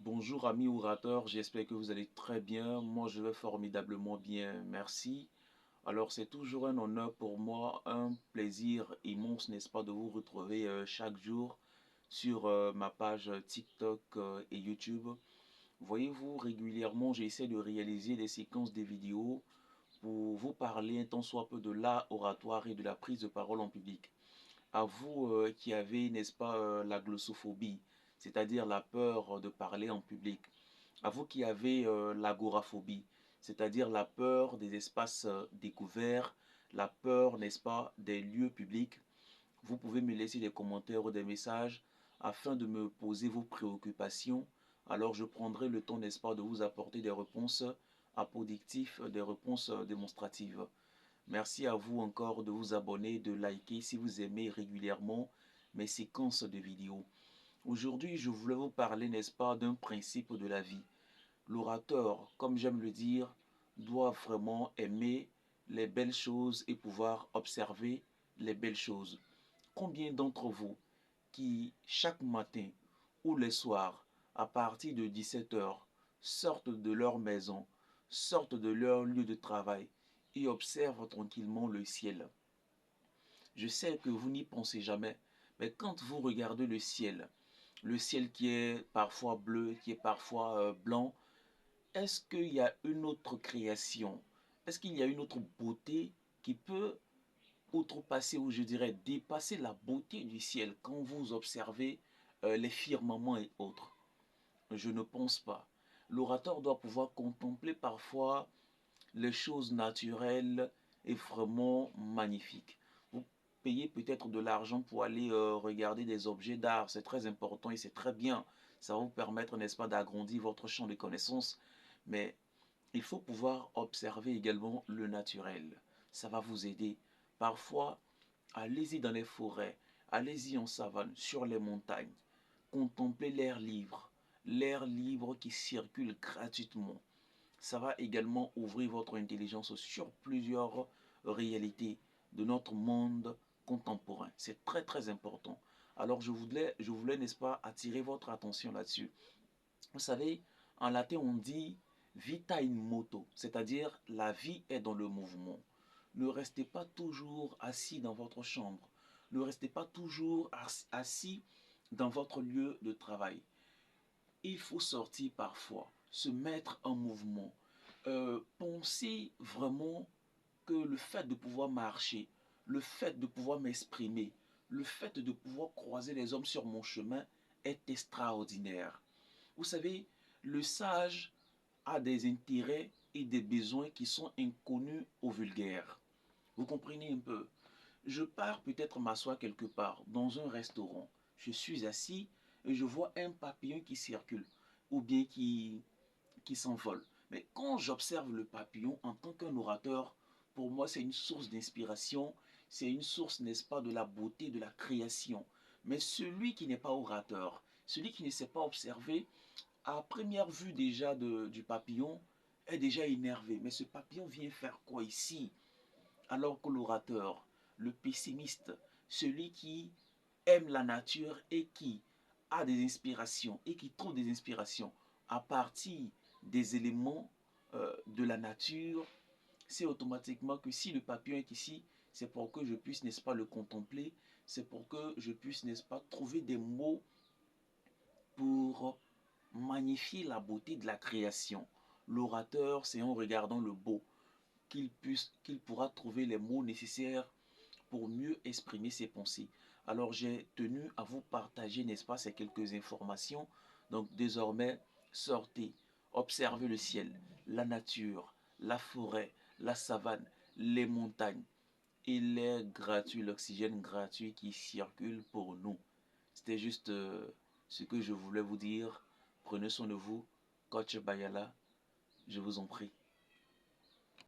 Bonjour amis orateurs, j'espère que vous allez très bien. Moi je vais formidablement bien, merci. Alors c'est toujours un honneur pour moi, un plaisir immense, n'est-ce pas, de vous retrouver chaque jour sur ma page TikTok et YouTube. Voyez-vous, régulièrement j'essaie de réaliser des séquences de vidéos pour vous parler un tant soit peu de l'art oratoire et de la prise de parole en public. À vous qui avez, n'est-ce pas, la glossophobie, c'est-à-dire la peur de parler en public. À vous qui avez l'agoraphobie, c'est-à-dire la peur des espaces découverts, la peur, n'est-ce pas, des lieux publics. Vous pouvez me laisser des commentaires ou des messages afin de me poser vos préoccupations. Alors je prendrai le temps, n'est-ce pas, de vous apporter des réponses apodictives, des réponses démonstratives. Merci à vous encore de vous abonner, de liker si vous aimez régulièrement mes séquences de vidéos. Aujourd'hui, je voulais vous parler, n'est-ce pas, d'un principe de la vie. L'orateur, comme j'aime le dire, doit vraiment aimer les belles choses et pouvoir observer les belles choses. Combien d'entre vous qui, chaque matin ou le soir, à partir de 17 heures, sortent de leur maison, sortent de leur lieu de travail et observent tranquillement le ciel? Je sais que vous n'y pensez jamais, mais quand vous regardez le ciel qui est parfois bleu, qui est parfois blanc, est-ce qu'il y a une autre création? Est-ce qu'il y a une autre beauté qui peut outrepasser, ou je dirais dépasser la beauté du ciel quand vous observez les firmaments et autres? Je ne pense pas. L'orateur doit pouvoir contempler parfois les choses naturelles et vraiment magnifiques. Vous payez peut-être de l'argent pour aller regarder des objets d'art, c'est très important et c'est très bien. Ça va vous permettre, n'est-ce pas, d'agrandir votre champ de connaissances. Mais il faut pouvoir observer également le naturel. Ça va vous aider. Parfois, allez-y dans les forêts, allez-y en savane, sur les montagnes. Contemplez l'air libre qui circule gratuitement. Ça va également ouvrir votre intelligence sur plusieurs réalités de notre monde contemporain. C'est très très important. Alors je voulais, n'est-ce pas, attirer votre attention là-dessus. Vous savez, en latin on dit vita in moto, c'est-à-dire la vie est dans le mouvement. Ne restez pas toujours assis dans votre chambre. Ne restez pas toujours assis dans votre lieu de travail. Il faut sortir parfois, se mettre en mouvement. Pensez vraiment que le fait de pouvoir marcher, le fait de pouvoir m'exprimer, le fait de pouvoir croiser les hommes sur mon chemin est extraordinaire. Vous savez, le sage a des intérêts et des besoins qui sont inconnus au vulgaire. Vous comprenez un peu? Je pars peut-être m'asseoir quelque part, dans un restaurant. Je suis assis et je vois un papillon qui circule ou bien qui s'envole. Mais quand j'observe le papillon en tant qu'un orateur, pour moi c'est une source d'inspiration, c'est une source, n'est-ce pas, de la beauté, de la création. Mais celui qui n'est pas orateur, celui qui ne sait pas observer, à première vue déjà du papillon, est déjà énervé. Mais ce papillon vient faire quoi ici? Alors que l'orateur, le pessimiste, celui qui aime la nature et qui a des inspirations et qui trouve des inspirations à partir des éléments de la nature, c'est automatiquement que si le papillon est ici, c'est pour que je puisse, n'est-ce pas, le contempler, c'est pour que je puisse, n'est-ce pas, trouver des mots pour magnifier la beauté de la création. L'orateur, c'est en regardant le beau qu'il pourra trouver les mots nécessaires pour mieux exprimer ses pensées. Alors j'ai tenu à vous partager, n'est-ce pas, ces quelques informations. Donc désormais, sortez, observez le ciel, la nature, la forêt, la savane, les montagnes et l'air gratuit, l'oxygène gratuit qui circule pour nous. C'était juste ce que je voulais vous dire. Prenez soin de vous. Coach Bayala, je vous en prie.